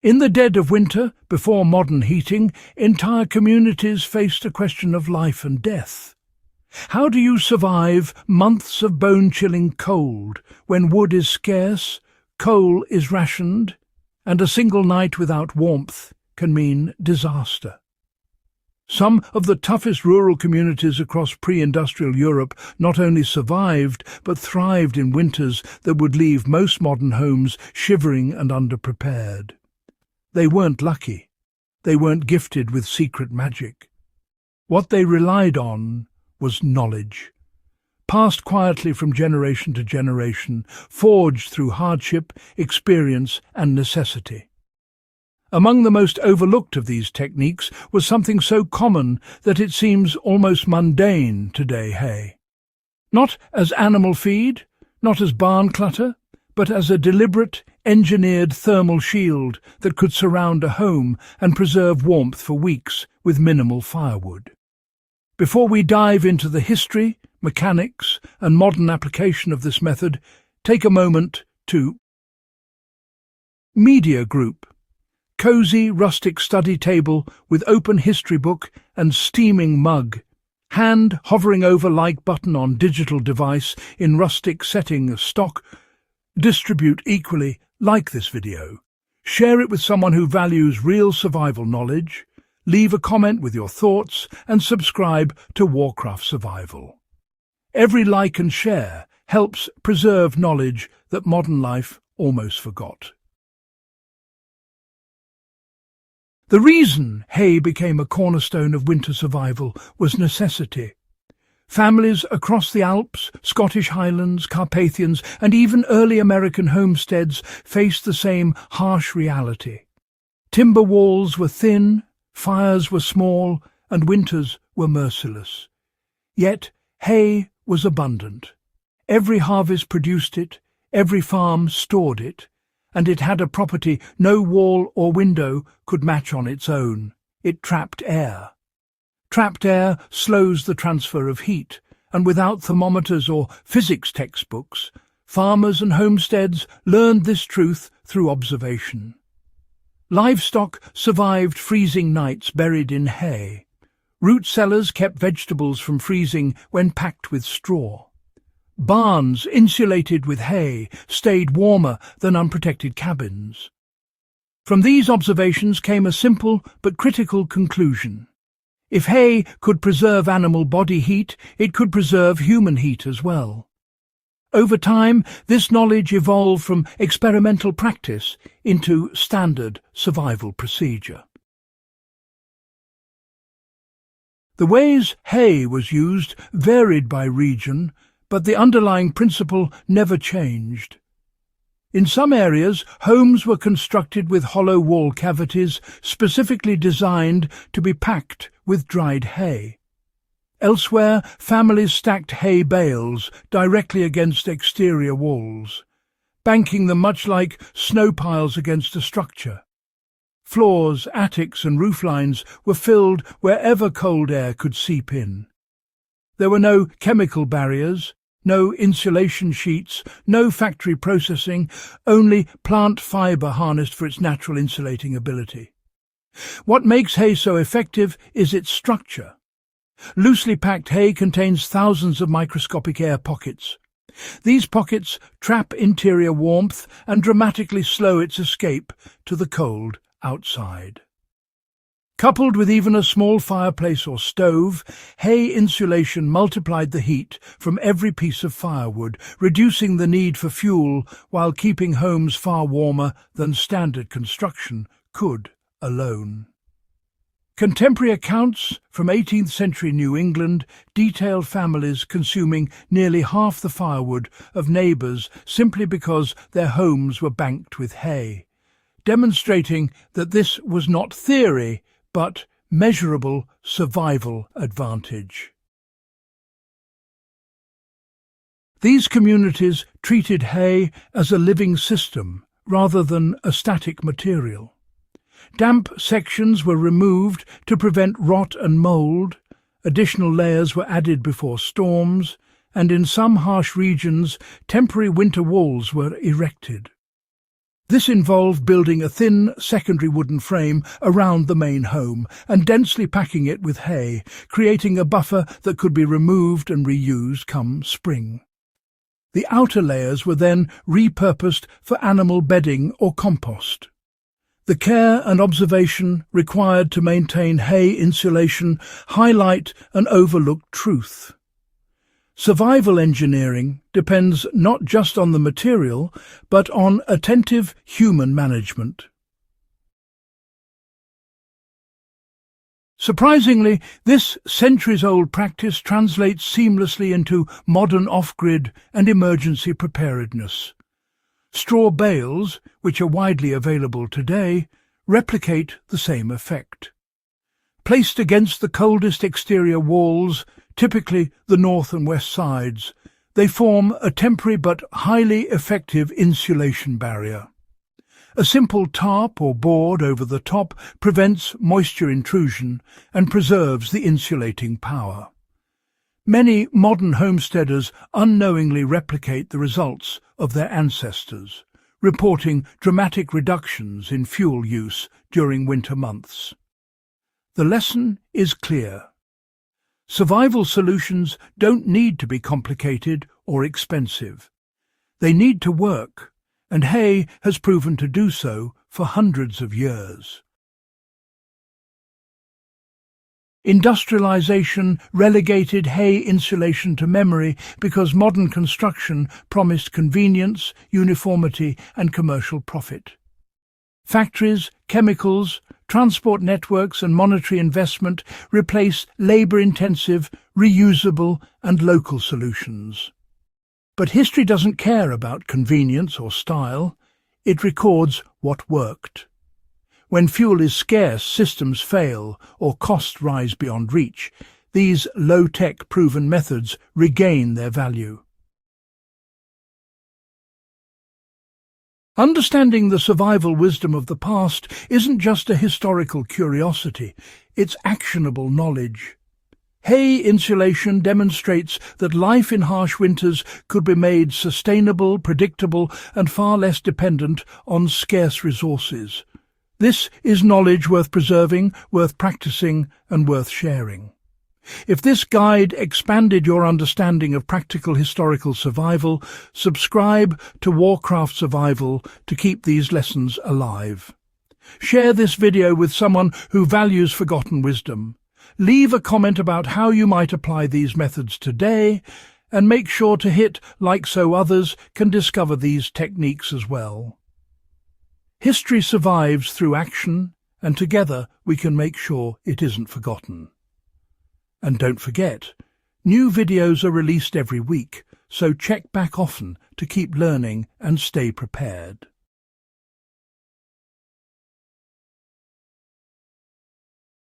In the dead of winter, before modern heating, entire communities faced a question of life and death. How do you survive months of bone-chilling cold when wood is scarce, coal is rationed, and a single night without warmth can mean disaster? Some of the toughest rural communities across pre-industrial Europe not only survived but thrived in winters that would leave most modern homes shivering and underprepared. They weren't lucky. They weren't gifted with secret magic. What they relied on was knowledge, passed quietly from generation to generation, forged through hardship, experience and necessity. Among the most overlooked of these techniques was something so common that it seems almost mundane today: hay. Not as animal feed, not as barn clutter, but as a deliberate, engineered thermal shield that could surround a home and preserve warmth for weeks with minimal firewood. Before we dive into the history, mechanics, and modern application of this method, take a moment to Media Group. Cozy, rustic study table with open history book and steaming mug. Hand hovering over like button on digital device in rustic setting of stock. Distribute equally, like this video. Share it with someone who values real survival knowledge. Leave a comment with your thoughts and subscribe to Warcraft Survival. Every like and share helps preserve knowledge that modern life almost forgot. The reason hay became a cornerstone of winter survival was necessity. Families across the Alps, Scottish Highlands, Carpathians, and even early American homesteads faced the same harsh reality. Timber walls were thin, fires were small, and winters were merciless. Yet hay was abundant. Every harvest produced it, every farm stored it, and it had a property no wall or window could match on its own. It trapped air. Trapped air slows the transfer of heat, and without thermometers or physics textbooks, farmers and homesteads learned this truth through observation. Livestock survived freezing nights buried in hay. Root cellars kept vegetables from freezing when packed with straw. Barns insulated with hay stayed warmer than unprotected cabins. From these observations came a simple but critical conclusion. If hay could preserve animal body heat, it could preserve human heat as well. Over time, this knowledge evolved from experimental practice into standard survival procedure. The ways hay was used varied by region, but the underlying principle never changed. In some areas, homes were constructed with hollow wall cavities specifically designed to be packed with dried hay. Elsewhere, families stacked hay bales directly against exterior walls, banking them much like snow piles against a structure. Floors, attics and rooflines were filled wherever cold air could seep in. There were no chemical barriers, no insulation sheets, no factory processing, only plant fibre harnessed for its natural insulating ability. What makes hay so effective is its structure. Loosely packed hay contains thousands of microscopic air pockets. These pockets trap interior warmth and dramatically slow its escape to the cold outside. Coupled with even a small fireplace or stove, hay insulation multiplied the heat from every piece of firewood, reducing the need for fuel while keeping homes far warmer than standard construction could alone. Contemporary accounts from 18th century New England detailed families consuming nearly half the firewood of neighbours simply because their homes were banked with hay, demonstrating that this was not theory, but measurable survival advantage. These communities treated hay as a living system rather than a static material. Damp sections were removed to prevent rot and mould, additional layers were added before storms, and in some harsh regions temporary winter walls were erected. This involved building a thin secondary wooden frame around the main home and densely packing it with hay, creating a buffer that could be removed and reused come spring. The outer layers were then repurposed for animal bedding or compost. The care and observation required to maintain hay insulation highlight an overlooked truth. Survival engineering depends not just on the material, but on attentive human management. Surprisingly, this centuries-old practice translates seamlessly into modern off-grid and emergency preparedness. Straw bales, which are widely available today, replicate the same effect. Placed against the coldest exterior walls, typically the north and west sides, they form a temporary but highly effective insulation barrier. A simple tarp or board over the top prevents moisture intrusion and preserves the insulating power. Many modern homesteaders unknowingly replicate the results of their ancestors, reporting dramatic reductions in fuel use during winter months. The lesson is clear. Survival solutions don't need to be complicated or expensive. They need to work, and hay has proven to do so for hundreds of years. Industrialization relegated hay insulation to memory because modern construction promised convenience, uniformity, and commercial profit. Factories, chemicals, transport networks, and monetary investment replace labor-intensive, reusable, and local solutions. But history doesn't care about convenience or style. It records what worked. When fuel is scarce, systems fail, or costs rise beyond reach. These low-tech proven methods regain their value. Understanding the survival wisdom of the past isn't just a historical curiosity, it's actionable knowledge. Hay insulation demonstrates that life in harsh winters could be made sustainable, predictable, and far less dependent on scarce resources. This is knowledge worth preserving, worth practicing, and worth sharing. If this guide expanded your understanding of practical historical survival, subscribe to Warcraft Survival to keep these lessons alive. Share this video with someone who values forgotten wisdom. Leave a comment about how you might apply these methods today, and make sure to hit like so others can discover these techniques as well. History survives through action, and together we can make sure it isn't forgotten. And don't forget, new videos are released every week, so check back often to keep learning and stay prepared.